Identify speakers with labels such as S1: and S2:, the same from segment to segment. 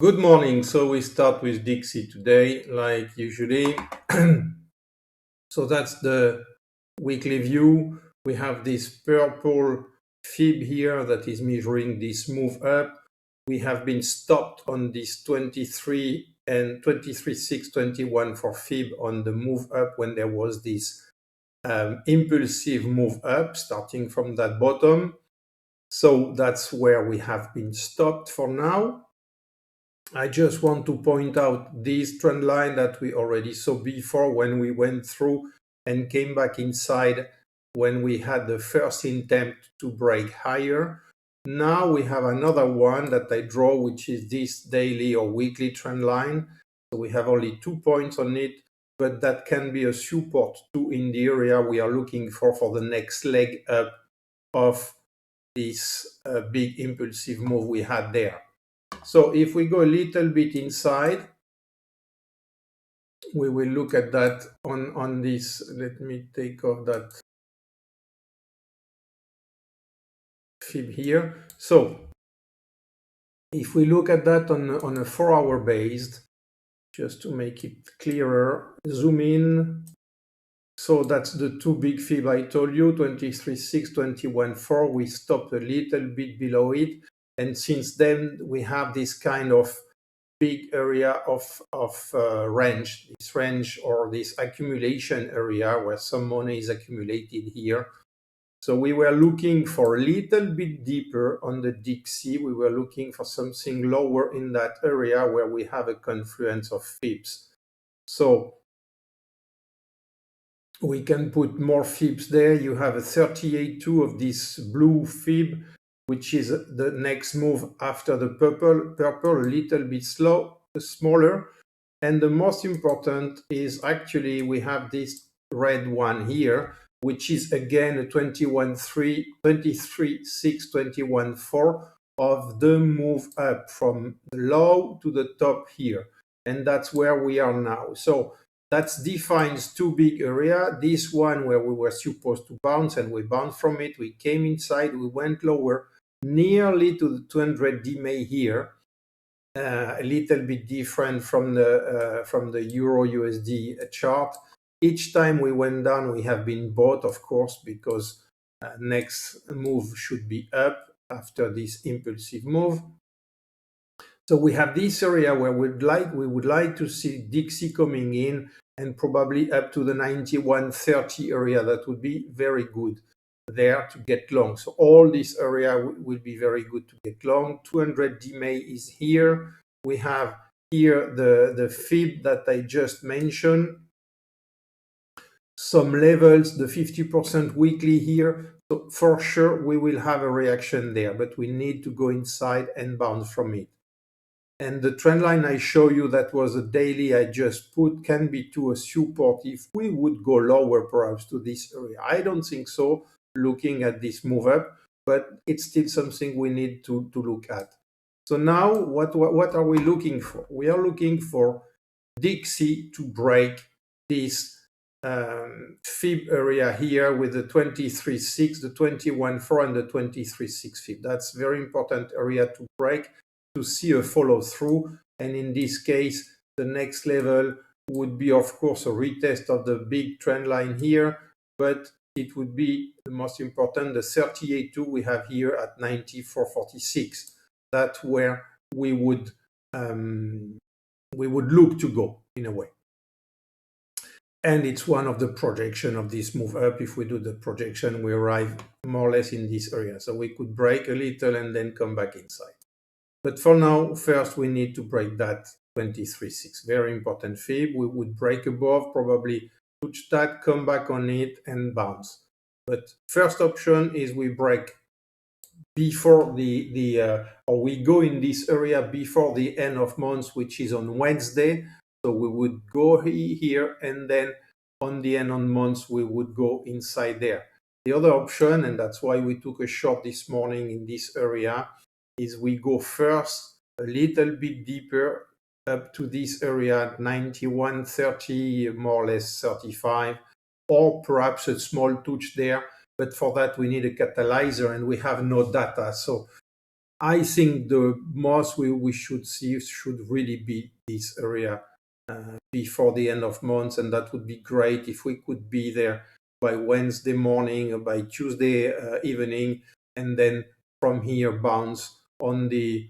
S1: Good morning. So we start with DXY today, like usually. So that's the weekly view. We have this purple fib here that is measuring this move up. We have been stopped on this 23 and 23.621 for fib on the move up when there was this impulsive move up starting from that bottom. So that's where we have been stopped for now. I just want to point out this trend line that we already saw before when we went through and came back inside when we had the first attempt to break higher. Now we have another one that I draw, which is this daily or weekly trend line. So we have only 2 points on it, but that can be a support too in the area we are looking for the next leg up of this big impulsive move we had there. So if we go a little bit inside, we will look at that on this. Let me take off that fib here. So if we look at that on a 4-hour based, just to make it clearer, zoom in. So that's the two big fib I told you, 23.6, 21.4. We stopped a little bit below it. And since then, we have this kind of big area of range, this range or this accumulation area where some money is accumulated here. So we were looking for a little bit deeper on the DXY. We were looking for something lower in that area where we have a confluence of fibs. So we can put more fibs there. You have a 38.2 of this blue fib, which is the next move after the purple, a little bit smaller. And the most important is actually we have this red one here, which is again a 21.3, 23.6, 21.4 of the move up from the low to the top here. And that's where we are now. So that defines two big areas. This one where we were supposed to bounce and we bounced from it. We came inside, we went lower, nearly to the 200 DMA here. A little bit different from the Euro USD chart. Each time we went down, we have been bought, of course, because next move should be up after this impulsive move. So we have this area where we would like to see DXY coming in and probably up to the 91.30 area. That would be very good there to get long. So all this area will be very good to get long. 200 DMA is here. We have here the fib that I just mentioned. Some levels, the 50% weekly here. So for sure we will have a reaction there, but we need to go inside and bounce from it. And the trend line I show you, that was a daily I just put, can be to a support if we would go lower perhaps to this area. I don't think so, looking at this move up, but it's still something we need to look at. So now what are we looking for? We are looking for DXY to break this fib area here with the 23.6, the 21.4 and the 23.6 fib. That's very important area to break to see a follow through. And in this case, the next level would be, of course, a retest of the big trend line here, but it would be the most important, the 38.2 we have here at 94.46. That's where we would look to go in a way. And it's one of the projection of this move up. If we do the projection, we arrive more or less in this area. So we could break a little and then come back inside. But for now, first we need to break that 23.6. Very important fib. We would break above, probably touch that, come back on it and bounce. But first option is we break before or we go in this area before the end of month, which is on Wednesday. So we would go here and then on the end of month, we would go inside there. The other option, and that's why we took a short this morning in this area, is we go first a little bit deeper up to this area at 91.30, more or less 35, or perhaps a small touch there. But for that, we need a catalyzer and we have no data. So I think the most we should see should really be this area before the end of month, and that would be great if we could be there by Wednesday morning or by Tuesday evening, and then from here bounce on the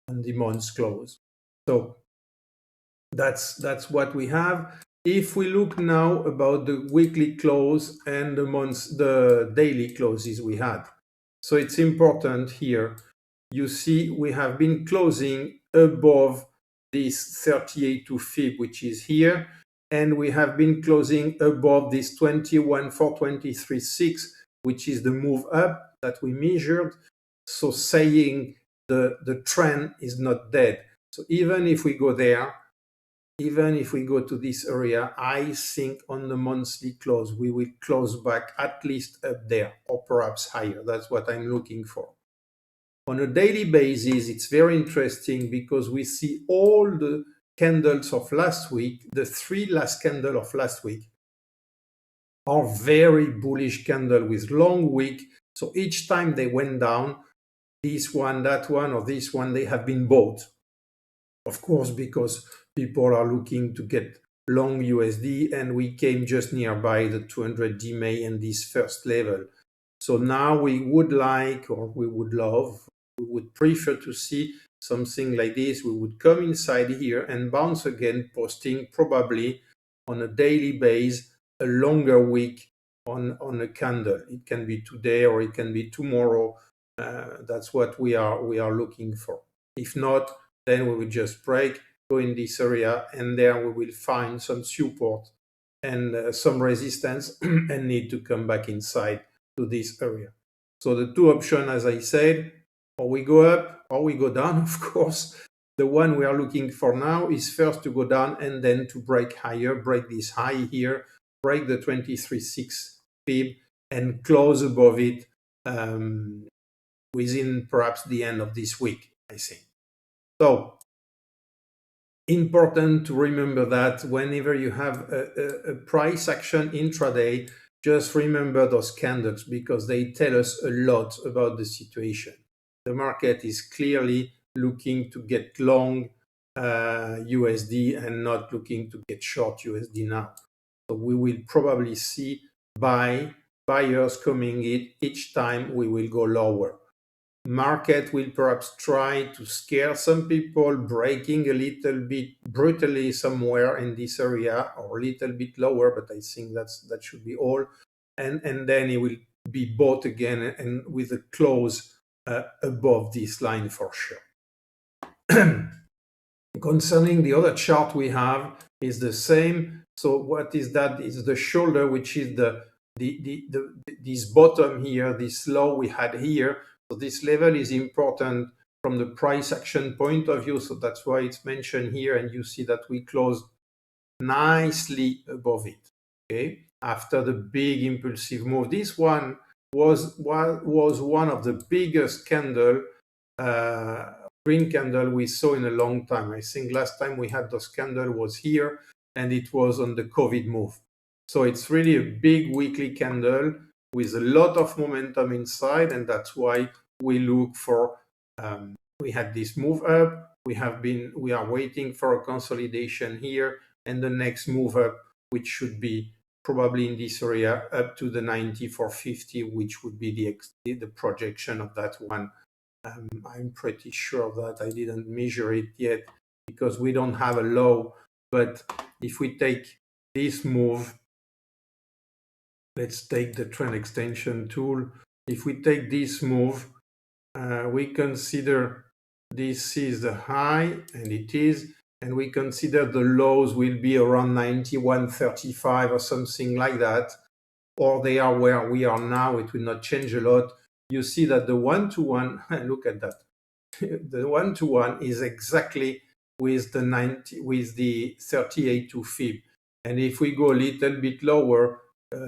S1: month's close. So that's what we have. If we look now about the weekly close and the daily closes we had, so it's important here. You see, we have been closing above this 38.2 fib, which is here, and we have been closing above this 21,423.6, which is the move up that we measured. So saying the trend is not dead. So even if we go there, even if we go to this area, I think on the monthly close, we will close back at least up there or perhaps higher. That's what I'm looking for. On a daily basis, it's very interesting because we see all the candles of last week, the 3 last candles of last week, are very bullish candle with long wick. So each time they went down, this one, that one, or this one, they have been bought. Of course, because people are looking to get long USD, and we came just nearby the 200 DMA and this first level. So now we would like, or we would love, we would prefer to see something like this. We would come inside here and bounce again, posting probably on a daily base a longer wick on a candle. It can be today or it can be tomorrow. That's what we are looking for. If not, then we will just break, go in this area, and there we will find some support and some resistance and need to come back inside to this area. So the two options, as I said, or we go up or we go down, of course. The one we are looking for now is first to go down and then to break higher, break this high here, break the 23.6 fib and close above it within perhaps the end of this week, I think. So important to remember that whenever you have a price action intraday, just remember those candles because they tell us a lot about the situation. The market is clearly looking to get long USD and not looking to get short USD now. So we will probably see buyers coming in each time we will go lower. Market will perhaps try to scare some people, breaking a little bit brutally somewhere in this area or a little bit lower, but I think that should be all. And then it will be bought again and with a close above this line for sure. Concerning the other chart we have is the same. So what is that? It's the shoulder, which is this bottom here, this low we had here. So this level is important from the price action point of view. So that's why it's mentioned here. And you see that we closed nicely above it. Okay. After the big impulsive move, this one was one of the biggest green candle we saw in a long time. I think last time we had those candle was here, and it was on the COVID move. So it's really a big weekly candle with a lot of momentum inside, and that's why we look for. We had this move up. We are waiting for a consolidation here, and the next move up, which should be probably in this area up to the 94.50, which would be the projection of that one. I'm pretty sure of that. I didn't measure it yet because we don't have a low. But if we take this move, let's take the trend extension tool. If we take this move, we consider this is the high, and it is, and we consider the lows will be around 91.35 or something like that, or they are where we are now. It will not change a lot. You see that the 1-to-1, look at that. The 1-to-1 is exactly with the 38.2 fib. And if we go a little bit lower,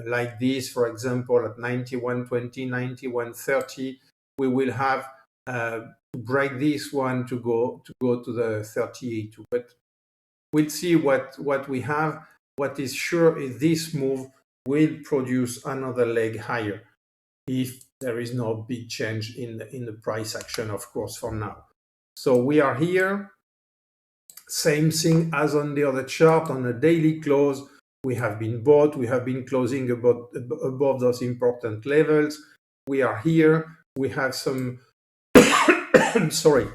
S1: like this, for example, at 91.20, 91.30, we will have to break this one to go to the 38.2. But we'll see what we have. What is sure is this move will produce another leg higher. if there is no big change in the price action, of course, for now. So we are here. Same thing as on the other chart. On a daily close, we have been bought. We have been closing above those important levels. We are here. We have some, sorry,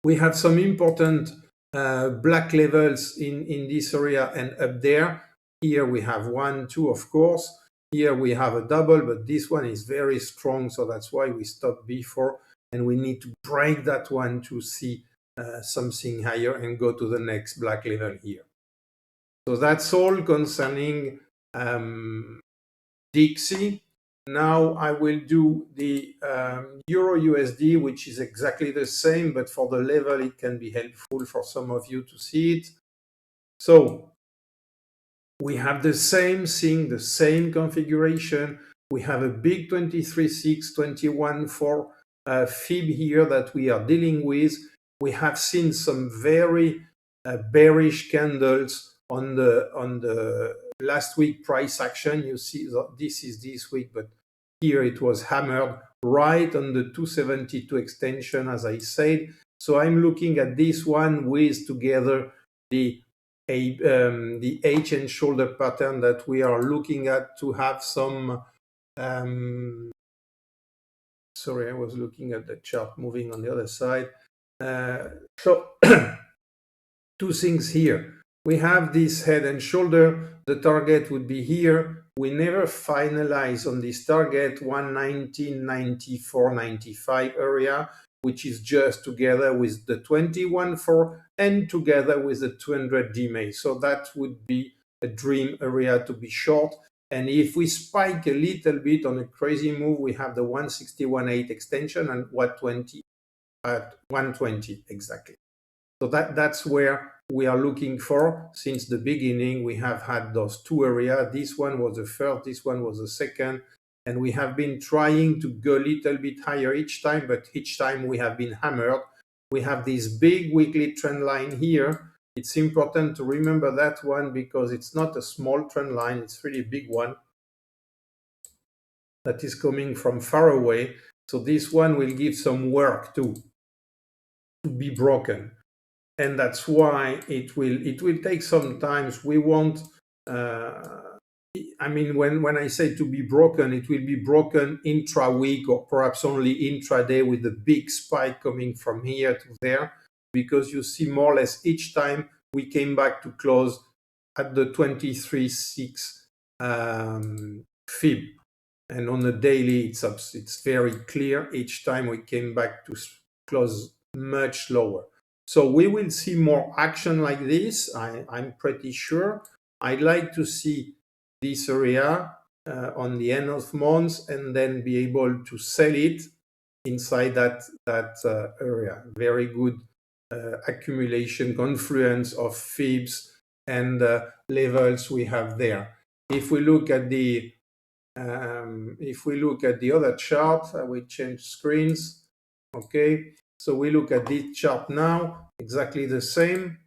S1: we have some important black levels in this area and up there. Here we have 1, 2, of course. Here we have a double, but this one is very strong, so that's why we stopped before, and we need to break that one to see something higher and go to the next black level here. So that's all concerning DXY. Now I will do the Euro USD, which is exactly the same, but for the level it can be helpful for some of you to see it. So we have the same thing, the same configuration. We have a big 23.6, 21.4 fib here that we are dealing with. We have seen some very bearish candles on the last week price action. You see this is this week, but here it was hammered right on the 272 extension, as I said. So I'm looking at this one with together the H and shoulder pattern that we are looking at to have some sorry, I was looking at the chart moving on the other side. So two things here. We have this head and shoulder. The target would be here. We never finalize on this target 119.94.95 area, which is just together with the 21.4 and together with the 200 DMA. So that would be a dream area to be short. And if we spike a little bit on a crazy move, we have the 161.8 extension and 120 at 120 exactly. So that's where we are looking for. Since the beginning, we have had those two areas. This one was the first, this one was the second. And we have been trying to go a little bit higher each time, but each time we have been hammered. We have this big weekly trend line here. It's important to remember that one because it's not a small trend line, it's really a big one that is coming from far away. So this one will give some work to be broken. And that's why it will take some time. We won't I mean, when I say to be broken, it will be broken intra-week or perhaps only intraday with a big spike coming from here to there, because you see more or less each time we came back to close at the 23.6 fib. And on the daily, it's very clear. Each time we came back to close much lower. So we will see more action like this, I'm pretty sure. I'd like to see this area on the end of months and then be able to sell it inside that area. Very good accumulation, confluence of fibs and levels we have there. If we look at the other chart, I will change screens. Okay, so we look at this chart now, exactly the same.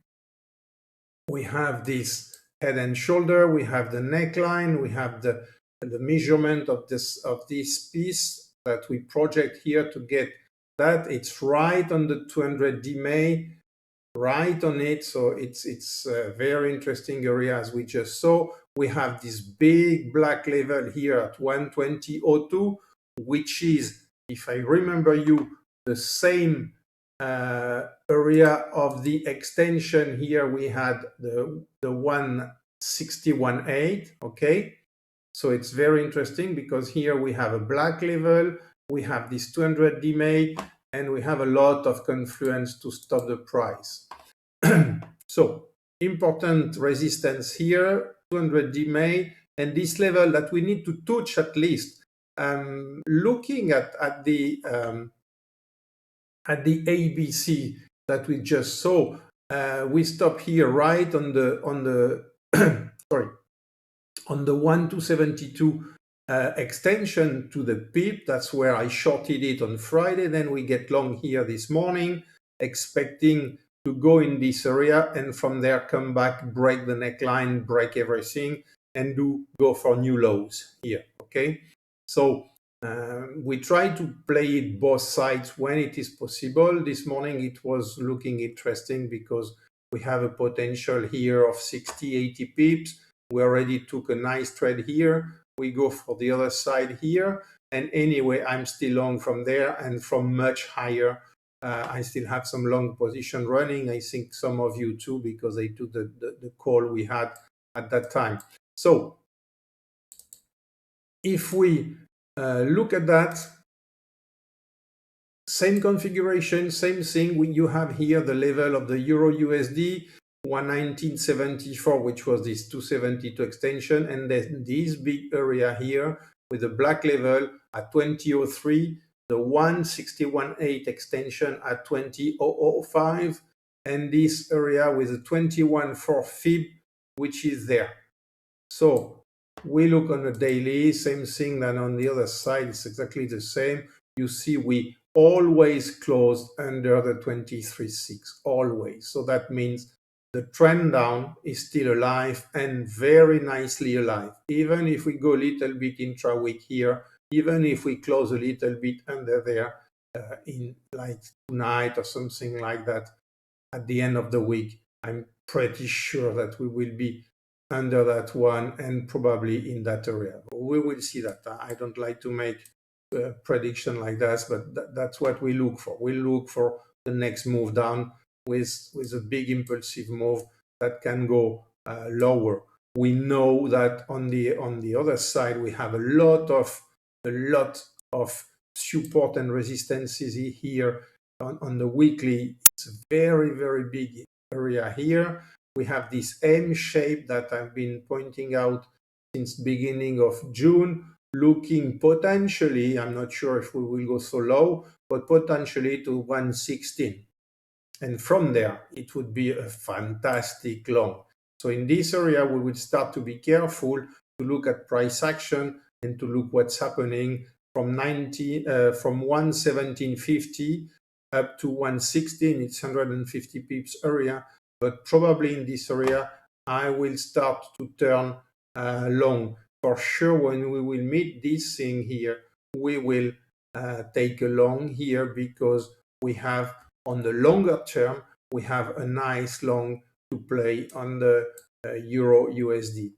S1: We have this head and shoulder, we have the neckline, we have the measurement of this piece that we project here to get that. It's right on the 200 DMA, right on it. So it's a very interesting area, as we just saw. We have this big black level here at 120.02, which is, if I remember you, the same area of the extension. Here we had the 161.8. Okay, so it's very interesting because here we have a black level, we have this 200 DMA, and we have a lot of confluence to stop the price. So important resistance here, 200 DMA, and this level that we need to touch at least. Looking at the ABC that we just saw, we stop here right on the sorry, on the 1272 extension to the pip. That's where I shorted it on Friday. Then we get long here this morning, expecting to go in this area, and from there come back, break the neckline, break everything, and go for new lows here. Okay, So we try to play it both sides when it is possible. This morning it was looking interesting because we have a potential here of 60-80 pips. We already took a nice trade here. We go for the other side here. And anyway, I'm still long from there and from much higher. I still have some long position running. I think some of you too, because they took the call we had at that time. So if we look at that, same configuration, same thing. You have here the level of the Euro USD 119.74, which was this 272 extension, and then this big area here with the black level at 2003, the 161.8 extension at 20.005, and this area with the 21.4 fib, which is there. So we look on the daily, same thing than on the other side, it's exactly the same. You see we always closed under the 23.6, always. So that means the trend down is still alive and very nicely alive. Even if we go a little bit intra-week here, even if we close a little bit under there in like tonight or something like that, at the end of the week, I'm pretty sure that we will be under that one and probably in that area. We will see that. I don't like to make a prediction like that, but that's what we look for. We look for the next move down with a big impulsive move that can go lower. We know that on the other side we have a lot of support and resistances here on the weekly. It's a very, very big area here. We have this M shape that I've been pointing out since beginning of June, looking potentially, I'm not sure if we will go so low, but potentially to 116. And from there, it would be a fantastic long. So in this area, we would start to be careful to look at price action and to look what's happening from 117.50 up to 116. It's 150 pips area, but probably in this area, I will start to turn long. For sure, when we will meet this thing here, we will take a long here because we have, on the longer term, we have a nice long to play on the Euro USD.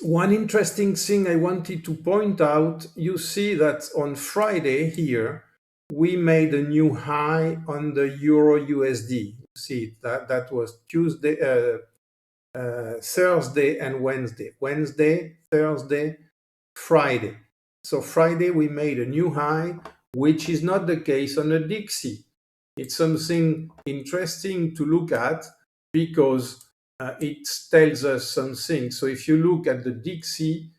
S1: One interesting thing I wanted to point out, you see that on Friday here, we made a new high on the Euro USD. See, that was Tuesday, Thursday and Wednesday. Wednesday, Thursday, Friday. So Friday we made a new high, which is not the case on the DXY. It's something interesting to look at because it tells us something. So if you look at the DXY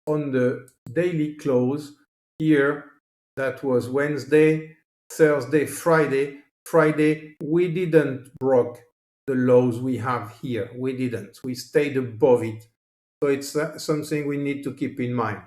S1: on the daily close here, that was Wednesday, Thursday, Friday. Friday, we didn't broke the lows we have here. We didn't. We stayed above it. So it's something we need to keep in mind.